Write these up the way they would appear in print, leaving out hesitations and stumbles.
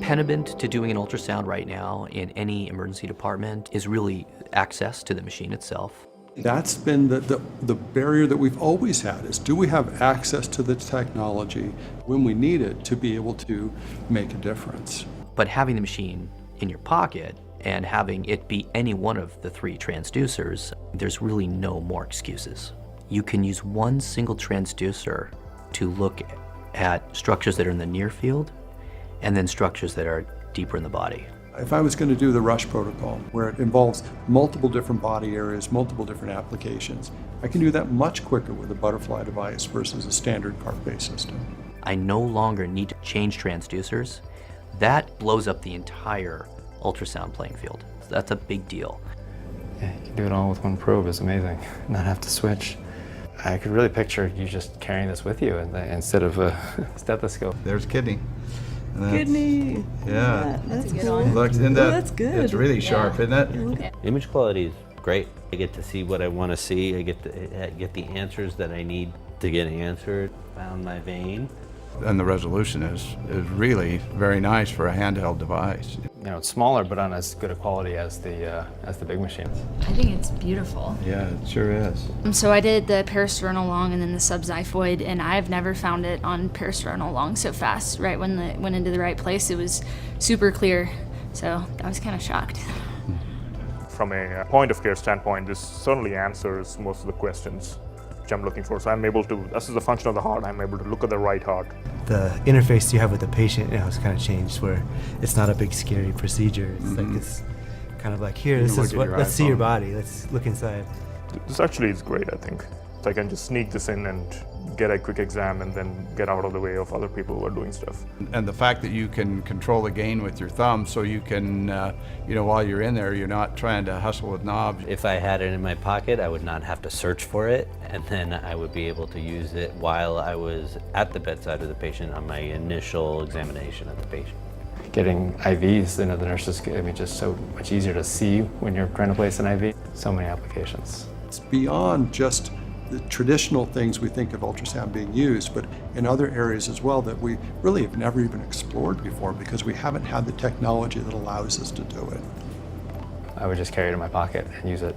impediment to doing an ultrasound right now in any emergency department is really access to the machine itself. That's been the barrier that we've always had, is do we have access to the technology when we need it to be able to make a difference? But having the machine in your pocket and having it be any one of the 3 transducers, there's really no more excuses. You can use one single transducer to look at structures that are in the near field and then structures that are deeper in the body. If I was going to do the RUSH protocol, where it involves multiple different body areas, multiple different applications, I can do that much quicker with a butterfly device versus a standard cart-based system. I no longer need to change transducers. That blows up the entire ultrasound playing field. That's a big deal. Yeah, you can do it all with one probe. It's amazing. Not have to switch. I could really picture you just carrying this with you instead of a stethoscope. There's kidney. Kidney. Yeah. That's a good one. That's good. It's really sharp, isn't it? Okay. Image quality is great. I get to see what I want to see. I get the answers that I need to get answered. Found my vein. And the resolution is really very nice for a handheld device. You know, it's smaller, but on as good a quality as the big machines. I think it's beautiful. Yeah, it sure is. So I did the parasternal long and then the subxiphoid, and I've never found it on parasternal long so fast. Right when it went into the right place, it was super clear. So I was kind of shocked. From a point of care standpoint, this certainly answers most of the questions which I'm looking for. So I'm able to, this is a function of the heart, I'm able to look at the right heart. The interface you have with the patient has kind of changed, where it's not a big scary procedure. It's like it's kind of like, here, this is what, let's see your body, let's look inside. This actually is great, I think. So I can just sneak this in and get a quick exam and then get out of the way of other people who are doing stuff. And the fact that you can control the gain with your thumb, so you can, you know, while you're in there, you're not trying to hustle with knobs. If I had it in my pocket, I would not have to search for it, and then I would be able to use it while I was at the bedside of the patient on my initial examination of the patient. Getting IVs into the nurses, I mean, just so much easier to see when you're trying to place an IV. So many applications. It's beyond just the traditional things we think of ultrasound being used, but in other areas as well that we really have never even explored before because we haven't had the technology that allows us to do it. I would just carry it in my pocket and use it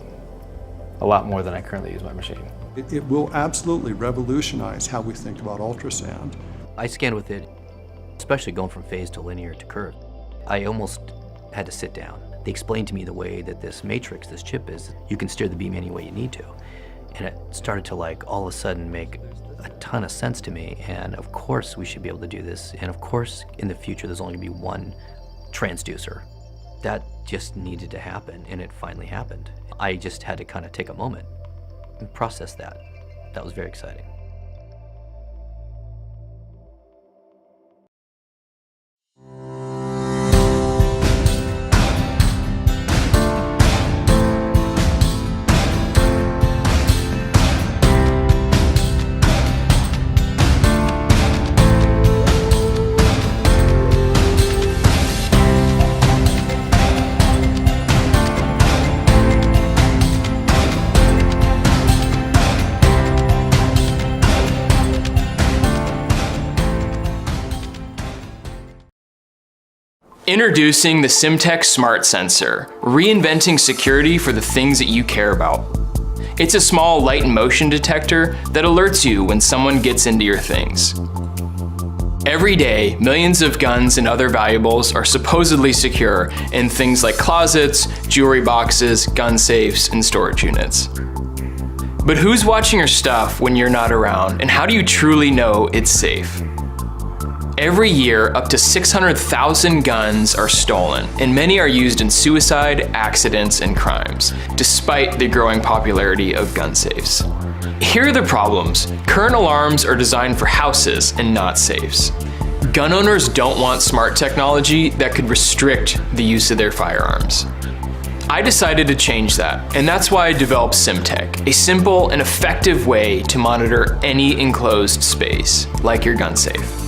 a lot more than I currently use my machine. It will absolutely revolutionize how we think about ultrasound. I scanned with it, especially going from phase to linear to curve. I almost had to sit down. They explained to me the way that this matrix, this chip is, you can steer the beam any way you need to. And it started to all of a sudden make a ton of sense to me. And of course we should be able to do this. And of course in the future there's only gonna be one transducer. That just needed to happen, and it finally happened. I just had to kind of take a moment and process that. That was very exciting. Introducing the SimTech Smart Sensor, reinventing security for the things that you care about. It's a small light and motion detector that alerts you when someone gets into your things. Every day, millions of guns and other valuables are supposedly secure in things like closets, jewelry boxes, gun safes, and storage units. But who's watching your stuff when you're not around, and how do you truly know it's safe? Every year, up to 600,000 guns are stolen, and many are used in suicide, accidents, and crimes, despite the growing popularity of gun safes. Here are the problems. Current alarms are designed for houses and not safes. Gun owners don't want smart technology that could restrict the use of their firearms. I decided to change that, and that's why I developed SimTech, a simple and effective way to monitor any enclosed space, like your gun safe.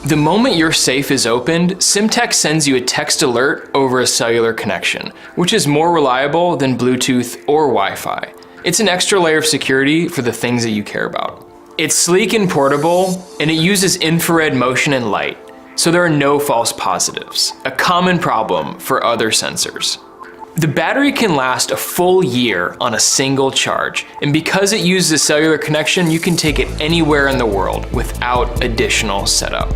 The moment your safe is opened, SimTech sends you a text alert over a cellular connection, which is more reliable than Bluetooth or Wi-Fi. It's an extra layer of security for the things that you care about. It's sleek and portable, and it uses infrared motion and light, so there are no false positives, a common problem for other sensors. The battery can last a full year on a single charge, and because it uses a cellular connection, you can take it anywhere in the world without additional setup.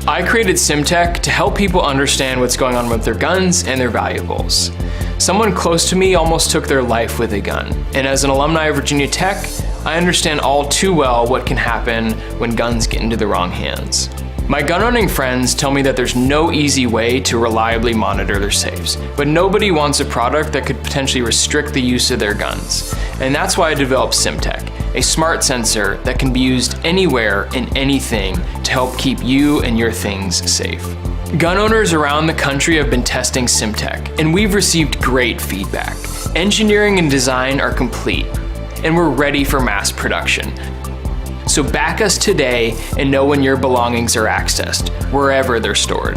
I created SimTech to help people understand what's going on with their guns and their valuables. Someone close to me almost took their life with a gun, and as an alumni of Virginia Tech, I understand all too well what can happen when guns get into the wrong hands. My gun-owning friends tell me that there's no easy way to reliably monitor their safes, but nobody wants a product that could potentially restrict the use of their guns. And that's why I developed SimTech, a smart sensor that can be used anywhere in anything to help keep you and your things safe. Gun owners around the country have been testing SimTech, and we've received great feedback. Engineering and design are complete, and we're ready for mass production. So back us today and know when your belongings are accessed, wherever they're stored.